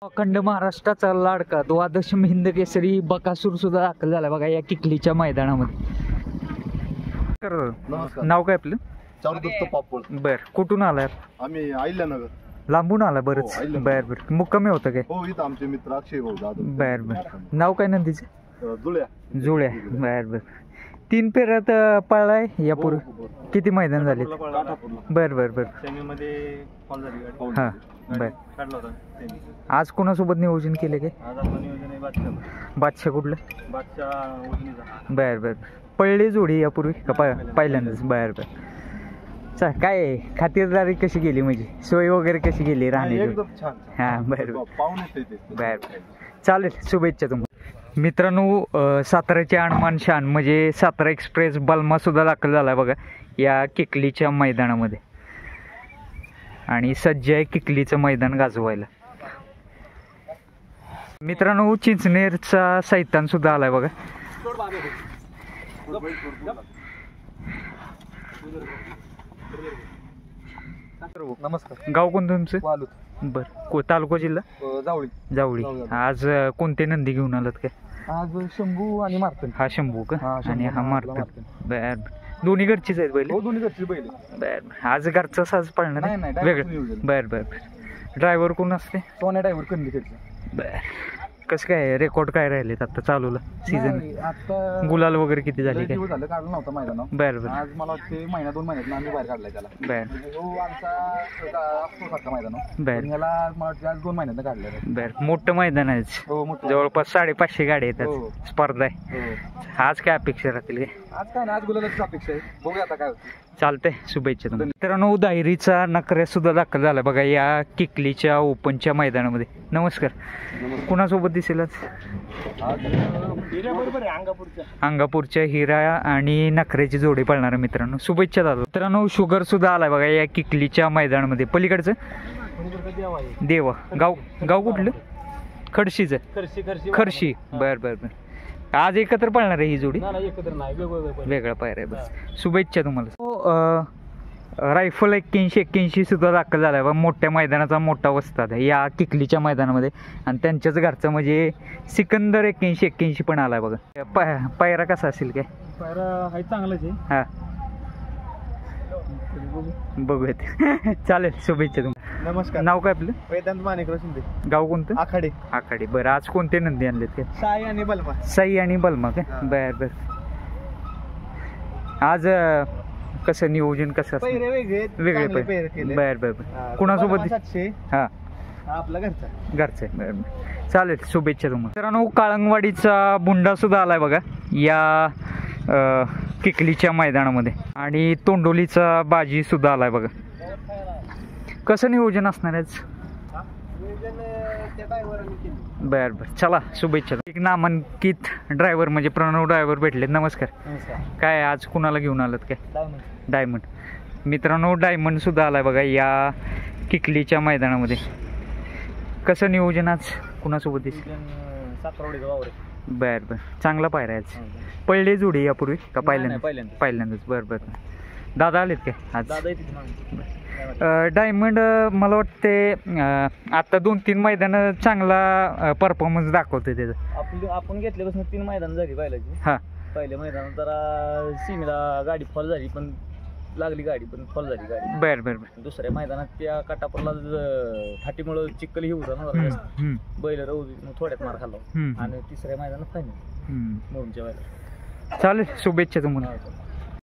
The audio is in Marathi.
अखंड महाराष्ट्राचा लाडका द्वादश हिंद केसरी बकासूर सुद्धा दाखल झाला बघा या किकलीच्या मैदानामध्ये. नमस्कार. नाव काय आपलं? चारुदत्त पापड. बर, कुठून आलाय? आम्ही अहिल्यानगर. लांबून आला बरंच. अहिल्यानगर. बर बर, मुक्कामी होतं काय? हो, इथं आमचे मित्र अक्षय भाऊ जाधव. बर बर, नाव काय नंदीचं? जुळ्या. जुळ्या. बर बर, 3 फेऱ्यात पळलाय यापूर्वी. किती मैदान झाले? बर बर बर. हा बर. आज कोणासोबत नियोजन केले काय? बादशाह कुठलं? बर बर, पळली जोडी यापूर्वी का पहिल्यांदाच? बर बर. चा काय खातिरदारी कशी गेली, म्हणजे सोय वगैरे कशी गेली राहण्याची? एकदम छान. हा बर पाहुणे बर, चालेल, शुभेच्छा तुम्हाला. मित्रांनो, साताऱ्याचे अणमान शान म्हणजे सातारा एक्सप्रेस बलमा सुद्धा दाखल झाला बघा या किकलीच्या मैदानामध्ये, आणि सज्ज आहे किकलीचं मैदान गाजवायला. मित्रांनो, चिंचनेरचा सैतान सुद्धा आलाय बघा. नमस्कार. गाव कोणतं तुमचं? वालूत. बर, तालुका जिल्हा? जावळी. जावळी. आज कोणते नंदी घेऊन आलात काय? आज शंभू आणि मार्तन. हा शंभू का? हा, शंभू आणि हा आणि मार्तन. मार्तन. बर, दोन्ही घरचीच आहेत बैल? हो, दोन्ही घरची बैल. बर, आज घरचा साज पळणार नाही, नाही, वेगळं? direct बर बर. ड्रायव्हर कोण असते? सोन्या ड्रायव्हर कंदीकडचे. बर, कसं काय रेकॉर्ड काय राहिलेत आता चालूला सीझन? आता गुलाल वगैरे किती झाले काय? झालं, काढलं नव्हतं मैदानावर. बर बर आज मला वाटते महिना 2 महिन्यात आम्ही बाहेर काढलाय त्याला. बर हो, आमचा असतो सारखा मैदानावर. बर मला मला वाटतं आज 2 महिन्यात काढलं. बर. मोठं मैदान आहे, हो, मोठं. जवळपास 550 गाड्या येतात. हो. स्पर्धा आहे. हो. आज काय अपेक्षा राहतील काय? आज काय ना, आज गुलालाची अपेक्षा आहे. बघूया आता काय होतं. चालतंय, शुभेच्छा तुम्हाला. मित्रांनो, दायरीचा नकऱ्या सुद्धा दाखल झाला बघा या किकलीच्या ओपनच्या मैदानामध्ये. नमस्कार. कुणासोबत दिसेल आज? अंगापूरच्या हिरा आणि नखऱ्याची जोडी पळणार मित्रांनो. शुभेच्छा दादा. मित्रांनो, शुगर सुद्धा आलाय बघा या किकलीच्या मैदानामध्ये. पलीकडचं देवा. गाव कुठलं? खडशीचं. खर्शी. बर बर बर. आज एकत्र पळणार आहे ही जोडी? वेगळा पायऱ्या आहे. बस, शुभेच्छा तुम्हाला. रायफल 81 सुद्धा दाखल झालाय बा मोठ्या मैदानाचा मोठा वस्ताद आहे या किकलीच्या मैदानामध्ये, आणि त्यांच्याच घरचा म्हणजे सिकंदर 81 पण आलाय बघा. पायरा कसा असेल काय? पायरा चांगलाच आहे. हा, बघूयात. चालेल, शुभेच्छा तुम्हाला. नमस्कार. नाव काय आपलं? वेदांत माणिकराव शिंदे. गाव कोणतं? आखाडे. आखाडे. बरं, आज कोणते नंदी आणलेत काय? साई आणि बलमा. साई आणि बलमा काय? बर बर. आज कसं नियोजन कसं असतं? वेगळे पैरे. बर बर बर. कुणासोबत? हा, आपला घरचा. घरचं आहे. बर बर, चालेल, शुभेच्छा तुम्हाला. मित्रांनो, काळंगवाडीचा बुंडा सुद्धा आलाय बघा या किकलीच्या मैदानामध्ये, आणि तोंडोलीचा बाजी सुद्धा आलाय बघा. कसं नियोजन असणार आहे? बर बर, चला, शुभेच्छा. एक नामांकित ड्रायव्हर म्हणजे प्रणव ड्रायव्हर भेटले. नमस्कार. काय आज कुणाला घेऊन आलात काय? डायमंड. मित्रांनो, डायमंड सुद्धा आलाय बघा या किकलीच्या मैदानामध्ये. कसं नियोजन आज कुणासोबत दिसेल? बर बर, चांगला पायरा आहे आज. पळले जोडी यापूर्वी का पहिल्यांदाच? बर बर. दादा आलेत काय आज? डायमंड मला वाटते आता 2-3 मैदान चांगला परफॉर्मन्स दाखवतोय त्याचा. आपण घेतल्यापासून 3 मैदान झाली बैलाची. हा, पहिल्या मैदानात जरा सीमेला गाडी फॉल झाली, पण लागली गाडी, पण फॉल झाली गाडी. बर बर बर. दुसऱ्या मैदानात त्या काटापूरला फाटीमुळे चिखल ही होता ना, बैल रवली, थोड्यात मार खाल्ला, आणि तिसऱ्या मैदानात फायनल मोहनच्या बैला. चालेल, शुभेच्छा तुम्हाला.